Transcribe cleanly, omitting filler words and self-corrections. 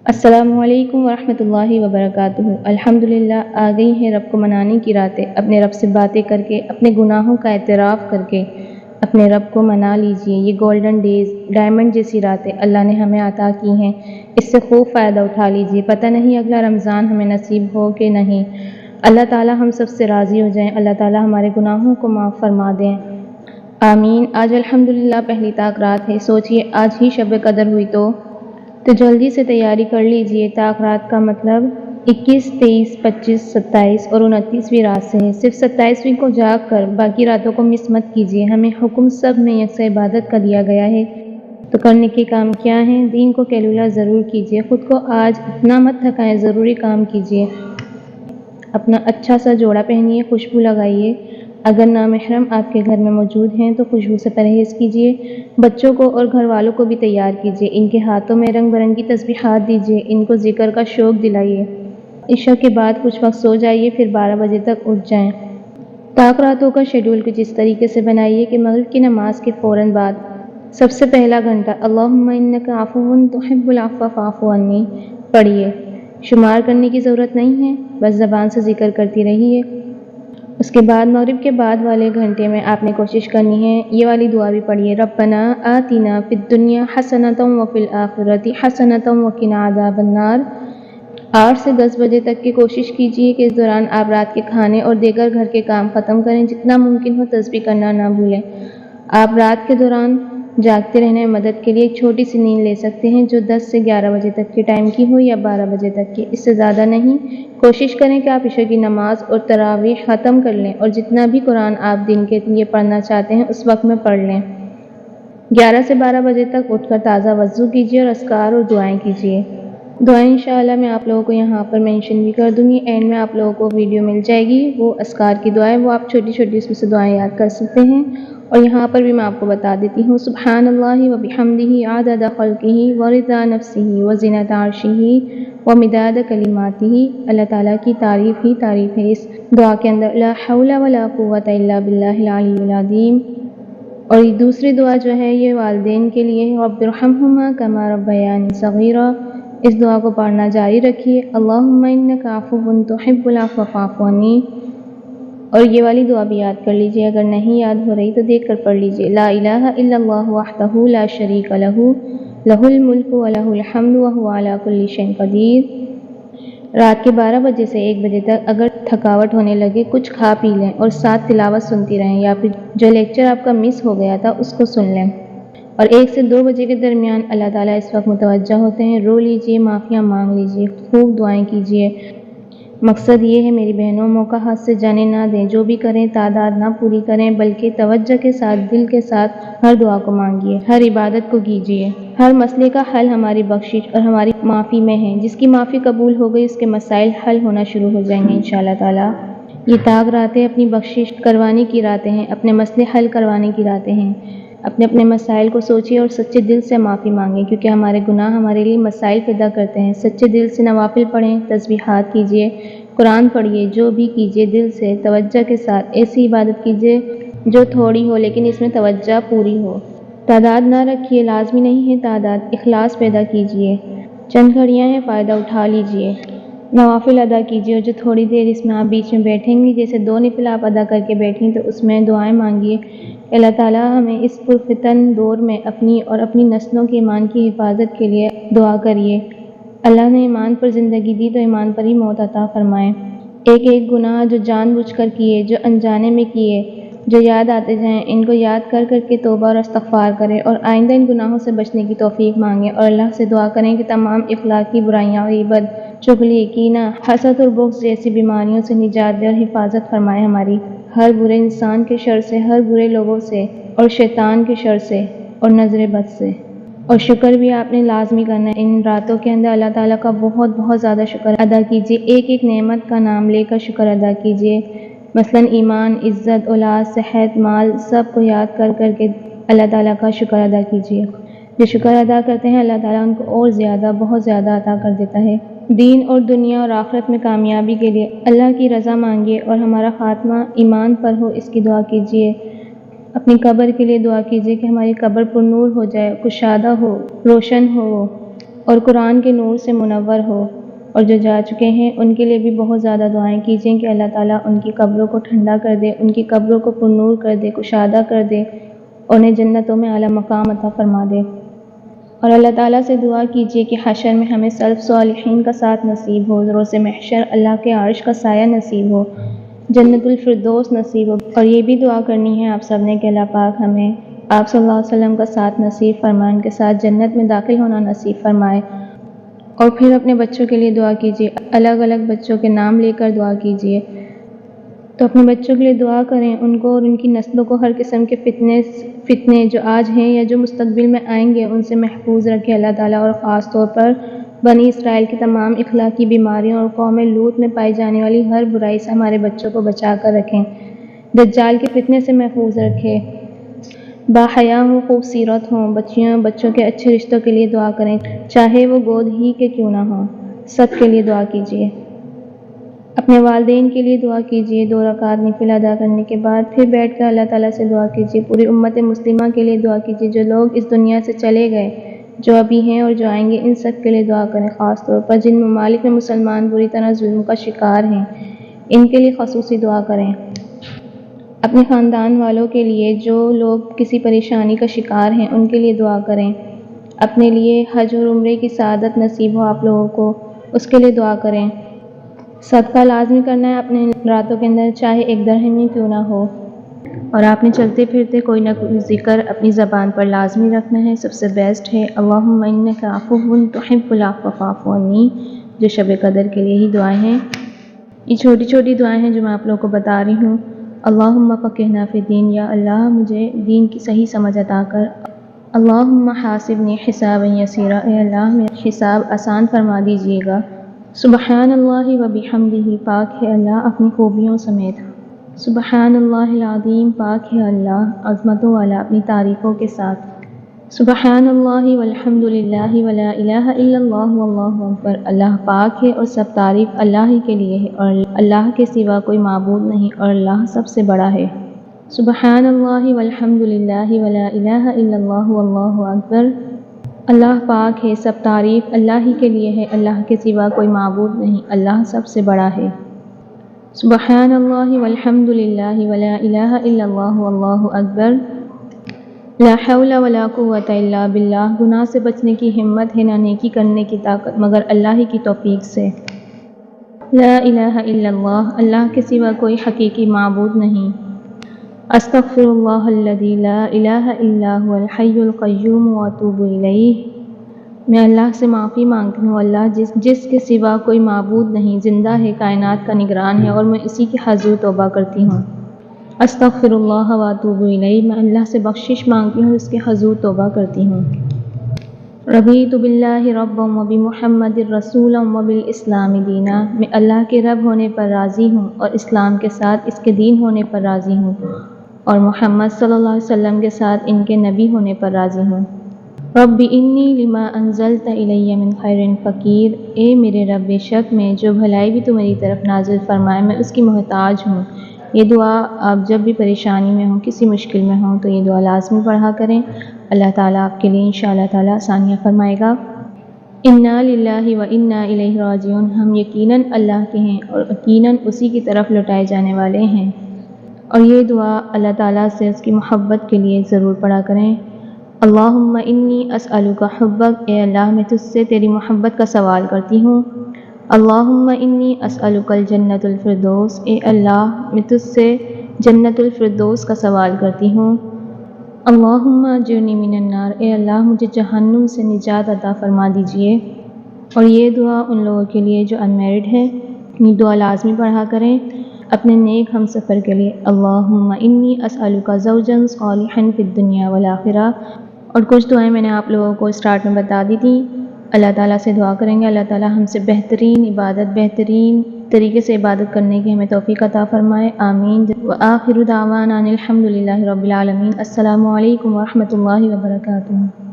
السلام علیکم ورحمۃ اللہ وبرکاتہ۔ الحمدللہ آ گئی ہیں رب کو منانے کی راتیں، اپنے رب سے باتیں کر کے، اپنے گناہوں کا اعتراف کر کے اپنے رب کو منا لیجئے۔ یہ گولڈن ڈیز، ڈائمنڈ جیسی راتیں اللہ نے ہمیں عطا کی ہیں، اس سے خوب فائدہ اٹھا لیجئے۔ پتہ نہیں اگلا رمضان ہمیں نصیب ہو کہ نہیں۔ اللہ تعالی ہم سب سے راضی ہو جائیں، اللہ تعالی ہمارے گناہوں کو معاف فرما دیں، آمین۔ آج الحمدللہ پہلی طاق رات ہے، سوچئے آج ہی شب قدر ہوئی تو جلدی سے تیاری کر لیجئے۔ طاق رات کا مطلب 21، 23، 25، 27 اور 29ویں رات سے ہے۔ صرف 27ویں کو جاگ کر باقی راتوں کو مس مت کیجئے۔ ہمیں حکم سب میں یکساں عبادت کا دیا گیا ہے، تو کرنے کے کام کیا ہیں؟ دین کو کیلولہ ضرور کیجئے، خود کو آج اتنا مت تھکائیں، ضروری کام کیجئے۔ اپنا اچھا سا جوڑا پہنیے، خوشبو لگائیے، اگر نامحرم آپ کے گھر میں موجود ہیں تو خوشبو سے پرہیز کیجئے۔ بچوں کو اور گھر والوں کو بھی تیار کیجئے، ان کے ہاتھوں میں رنگ برنگی تسبیحات دیجئے، ان کو ذکر کا شوق دلائیے۔ عشاء کے بعد کچھ وقت سو جائیے، پھر 12 بجے تک اٹھ جائیں۔ طاق راتوں کا شیڈول کچھ اس طریقے سے بنائیے کہ مغرب کی نماز کے فوراً بعد سب سے پہلا گھنٹہ اللہم انک عفو تحب العفو فاعف عنی پڑھیے۔ شمار کرنے کی ضرورت نہیں ہے، بس زبان سے ذکر کرتی رہیے۔ اس کے بعد مغرب کے بعد والے گھنٹے میں آپ نے کوشش کرنی ہے یہ والی دعا بھی پڑھیے، ربنا آتنا فی الدنیا حسنۃ وفی الآخرۃ حسنۃ وقنا عذاب النار۔ 8 سے 10 بجے تک کی کوشش کیجیے کہ اس دوران آپ رات کے کھانے اور دیگر گھر کے کام ختم کریں، جتنا ممکن ہو تسبیح کرنا نہ بھولیں۔ آپ رات کے دوران جاگتے رہنے میں مدد کے لیے ایک چھوٹی سی نیند لے سکتے ہیں، جو 10 سے 11 بجے تک کے ٹائم کی ہو یا 12 بجے تک کی، اس سے زیادہ نہیں۔ کوشش کریں کہ آپ عشاء کی نماز اور تراویح ختم کر لیں اور جتنا بھی قرآن آپ دن کے لیے پڑھنا چاہتے ہیں اس وقت میں پڑھ لیں۔ 11 سے 12 بجے تک اٹھ کر تازہ وضو کیجیے اور اذکار اور دعائیں کیجیے۔ دعائیں انشاءاللہ میں آپ لوگوں کو یہاں پر مینشن بھی کر دوں گی، اینڈ میں آپ لوگوں کو ویڈیو مل جائے گی، وہ اذکار کی دعائیں، وہ آپ چھوٹی چھوٹی اس میں سے دعائیں یاد کر سکتے ہیں۔ اور یہاں پر بھی میں آپ کو بتا دیتی ہوں، سبحان اللہ وبحمدہ عدد خلقہ ورضا نفسہ وزنۃ عرشہ ومداد کلماتہ۔ اللہ تعالیٰ کی تعریف ہی تعریف ہے اس دعا کے اندر، لا حول ولا قوۃ الا باللہ العلی العظیم۔ اور یہ دوسری دعا جو ہے یہ والدین کے لیے، رب ارحمہما کما ربیانی صغیرا۔ اس دعا کو پڑھنا جاری رکھیے، اللہم انک عفو تحب العفو فاعف عنی۔ اور یہ والی دعا بھی یاد کر لیجئے، اگر نہیں یاد ہو رہی تو دیکھ کر پڑھ لیجئے، لا الہ الا اللہ وحدہ لا شریک لہ لہ الملک ولہ الحمد وہو علی کل شیء قدیر۔ رات کے 12 بجے سے 1 بجے تک اگر تھکاوٹ ہونے لگے کچھ کھا پی لیں اور ساتھ تلاوت سنتی رہیں، یا پھر جو لیکچر آپ کا مس ہو گیا تھا اس کو سن لیں۔ اور 1 سے 2 بجے کے درمیان اللہ تعالیٰ اس وقت متوجہ ہوتے ہیں، رو لیجئے، معافیاں مانگ لیجئے، خوب دعائیں کیجئے۔ مقصد یہ ہے میری بہنوں، موقع ہاتھ سے جانے نہ دیں، جو بھی کریں تعداد نہ پوری کریں، بلکہ توجہ کے ساتھ دل کے ساتھ ہر دعا کو مانگیے، ہر عبادت کو کیجیے۔ ہر مسئلے کا حل ہماری بخشش اور ہماری معافی میں ہے، جس کی معافی قبول ہو گئی اس کے مسائل حل ہونا شروع ہو جائیں گے انشاءاللہ تعالیٰ۔ یہ طاق راتیں اپنی بخشش کروانے کی راتیں ہیں، اپنے مسئلے حل کروانے کی راتیں ہیں۔ اپنے مسائل کو سوچیے اور سچے دل سے معافی مانگیں، کیونکہ ہمارے گناہ ہمارے لیے مسائل پیدا کرتے ہیں۔ سچے دل سے نوافل پڑھیں، تسبیحات کیجیے، قرآن پڑھیے، جو بھی کیجیے دل سے توجہ کے ساتھ ایسی عبادت کیجیے جو تھوڑی ہو لیکن اس میں توجہ پوری ہو۔ تعداد نہ رکھیے، لازمی نہیں ہے تعداد، اخلاص پیدا کیجیے۔ چند گھڑیاں ہیں، فائدہ اٹھا لیجیے۔ نوافل ادا کیجیے، اور جو تھوڑی دیر اس میں آپ بیچ میں بیٹھیں گی، جیسے 2 نفل آپ ادا کر کے بیٹھیں تو اس میں دعائیں مانگیے کہ اللہ تعالیٰ ہمیں اس پرفتن دور میں اپنی اور اپنی نسلوں کے ایمان کی حفاظت کے لیے دعا کریے۔ اللہ نے ایمان پر زندگی دی تو ایمان پر ہی موت عطا فرمائے۔ ایک گناہ جو جان بوجھ کر کیے، جو انجانے میں کیے، جو یاد آتے جائیں، ان کو یاد کر کر کے توبہ اور استغفار کریں اور آئندہ ان گناہوں سے بچنے کی توفیق مانگیں، اور اللہ سے دعا کریں کہ تمام اخلاقی برائیاں، غیبت، چغلی، کینہ، حسد اور بغض جیسی بیماریوں سے نجات دے اور حفاظت فرمائے ہماری، ہر برے انسان کے شر سے، ہر برے لوگوں سے اور شیطان کے شر سے اور نظر بد سے۔ اور شکر بھی آپ نے لازمی کرنا ہے ان راتوں کے اندر، اللہ تعالیٰ کا بہت بہت زیادہ شکر ادا کیجیے، ایک نعمت کا نام لے کر شکر ادا کیجیے، مثلاً ایمان، عزت، اولاد، صحت، مال، سب کو یاد کر کر کے اللہ تعالیٰ کا شکر ادا کیجیے۔ جو شکر ادا کرتے ہیں اللہ تعالیٰ ان کو اور زیادہ، بہت زیادہ عطا کر دیتا ہے۔ دین اور دنیا اور آخرت میں کامیابی کے لیے اللہ کی رضا مانگیے اور ہمارا خاتمہ ایمان پر ہو، اس کی دعا کیجیے۔ اپنی قبر کے لیے دعا کیجیے کہ ہماری قبر پر نور ہو جائے، کشادہ ہو، روشن ہو، اور قرآن کے نور سے منور ہو، اور جو جا چکے ہیں ان کے لیے بھی بہت زیادہ دعائیں کیجئیں کہ اللہ تعالیٰ ان کی قبروں کو ٹھنڈا کر دے، ان کی قبروں کو پرنور کر دے، کشادہ کر دے، انہیں جنتوں میں اعلیٰ مقام عطا فرما دے۔ اور اللہ تعالیٰ سے دعا کیجئے کہ حشر میں ہمیں سلف صالحین کا ساتھ نصیب ہو، روز محشر اللہ کے عرش کا سایہ نصیب ہو، جنت الفردوس نصیب ہو۔ اور یہ بھی دعا کرنی ہے آپ سب نے کہ اللہ پاک ہمیں آپ صلی اللہ علیہ وسلم کا ساتھ نصیب فرمائے، ان کے ساتھ جنت میں داخل ہونا نصیب فرمائے۔ اور پھر اپنے بچوں کے لیے دعا کیجیے، الگ الگ بچوں کے نام لے کر دعا کیجیے۔ تو اپنے بچوں کے لیے دعا کریں، ان کو اور ان کی نسلوں کو ہر قسم کے فتنے جو آج ہیں یا جو مستقبل میں آئیں گے ان سے محفوظ رکھے اللہ تعالیٰ، اور خاص طور پر بنی اسرائیل کی تمام اخلاقی بیماریوں اور قوم لوط میں پائی جانے والی ہر برائی سے ہمارے بچوں کو بچا کر رکھیں، دجال کے فتنے سے محفوظ رکھے، باحیا ہوں، خوبصورت ہوں، بچوں کے اچھے رشتوں کے لیے دعا کریں، چاہے وہ گود ہی کے کیوں نہ ہوں، سب کے لیے دعا کیجیے۔ اپنے والدین کے لیے دعا کیجیے، 2 رکعات نفل ادا کرنے کے بعد پھر بیٹھ کر اللہ تعالیٰ سے دعا کیجیے۔ پوری امت مسلمہ کے لیے دعا کیجیے، جو لوگ اس دنیا سے چلے گئے، جو ابھی ہیں اور جو آئیں گے، ان سب کے لیے دعا کریں۔ خاص طور پر جن ممالک میں مسلمان بری طرح ظلم کا شکار ہیں، ان کے لیے خصوصی دعا کریں۔ اپنے خاندان والوں کے لیے جو لوگ کسی پریشانی کا شکار ہیں ان کے لیے دعا کریں۔ اپنے لیے حج اور عمرے کی سعادت نصیب ہو آپ لوگوں کو، اس کے لیے دعا کریں۔ صدقہ لازمی کرنا ہے اپنے راتوں کے اندر، چاہے 1 درہم ہی کیوں نہ ہو، اور آپ نے چلتے پھرتے کوئی نہ کوئی ذکر اپنی زبان پر لازمی رکھنا ہے۔ سب سے بیسٹ ہے اللہم انک عفو تحب العفو فاعف عنی، جو شب قدر کے لیے ہی دعائیں ہیں۔ یہ چھوٹی چھوٹی دعائیں ہیں جو میں آپ لوگوں کو بتا رہی ہوں۔ اللہم فقہنا فی الدین، یا اللہ مجھے دین کی صحیح سمجھ عطا کر۔ اللہم حاسبنی حسابا یسیرا، اے اللہ میرا حساب آسان فرما دیجیے گا۔ سبحان اللہ و بحمدہ، پاک ہے اللہ اپنی خوبیوں سمیت۔ سبحان اللہ العظیم، پاک ہے اللہ عظمتوں والا اپنی تعریفوں کے ساتھ۔ سبحان اللہ والحمد للہ ولا الہ الا اللہ واللہ اکبر، اللہ پاک ہے اور سب تعریف اللہ ہی کے لیے ہے، اور اللہ کے سوا کوئی معبود نہیں، اور اللہ سب سے بڑا ہے۔ سبحان اللہ والحمد للہ ولا الہ الا اللہ واللہ اکبر، اللہ پاک ہے، سب تعریف اللہ ہی کے لیے ہے، اللہ کے سوا کوئی معبود نہیں، اللہ سب سے بڑا ہے۔ سبحان اللہ والحمد للہ ولا الہ الا اللہ واللہ اکبر، لا حول ولا قوت الا باللہ، گناہ سے بچنے کی ہمت ہے، نہ نیکی کرنے کی طاقت مگر اللہ ہی کی توفیق سے۔ لا الہ الا اللہ، اللہ کے سوا کوئی حقیقی معبود نہیں۔ استغفر اللہ الذی لا الہ الا هو الحی القیوم واتوب الیہ، میں اللہ سے معافی مانگتی ہوں، اللہ جس کے سوا کوئی معبود نہیں، زندہ ہے، کائنات کا نگران ہے، اور میں اسی کے حضور توبہ کرتی ہوں۔ استغفر اللہ واتوب الیہ، میں اللہ سے بخشش مانگتی ہوں، اس کے حضور توبہ کرتی ہوں۔ رضیت باللہ ربا وبمحمد رسولا وبالاسلام دینا، میں اللہ کے رب ہونے پر راضی ہوں اور اسلام کے ساتھ اس کے دین ہونے پر راضی ہوں، اور محمد صلی اللہ علیہ وسلم کے ساتھ ان کے نبی ہونے پر راضی ہوں۔ رب انی لما انزلت الی من خیر فقیر، اے میرے رب بے شک میں جو بھلائی بھی تو میری طرف نازل فرمائے میں اس کی محتاج ہوں۔ یہ دعا آپ جب بھی پریشانی میں ہوں، کسی مشکل میں ہوں، تو یہ دعا لازمی پڑھا کریں، اللہ تعالیٰ آپ کے لیے انشاءاللہ تعالیٰ آسانیاں فرمائے گا۔ انا للہ و انا الیہ راجعون، ہم یقیناً اللہ کے ہیں اور یقیناً اسی کی طرف لوٹائے جانے والے ہیں۔ اور یہ دعا اللہ تعالیٰ سے اس کی محبت کے لیے ضرور پڑھا کریں۔ اللہم انی اسألک حبک، اے اللہ میں تجھ سے تیری محبت کا سوال کرتی ہوں۔ اللہم انی اسألک الجنت الفردوس، اے اللہ میں تجھ سے جنت الفردوس کا سوال کرتی ہوں۔ اللہم اجرنی من النار، اے اللہ مجھے جہنم سے نجات عطا فرما دیجئے۔ اور یہ دعا ان لوگوں کے لیے جو انمیرڈ ہے، یہ دعا لازمی پڑھا کریں اپنے نیک ہم سفر کے لیے۔ اللہم انی اسألک زوجا صالحا فی الدنیا والآخرہ، اور کچھ دعائیں میں نے آپ لوگوں کو اسٹارٹ میں بتا دی تھی۔ اللہ تعالیٰ سے دعا کریں گے اللہ تعالیٰ ہم سے بہترین عبادت، بہترین طریقے سے عبادت کرنے کی ہمیں توفیق عطا فرمائے، آمین۔ وآخر دعوانا ان الحمد للہ رب العالمین۔ السلام علیکم ورحمۃ اللہ وبرکاتہ۔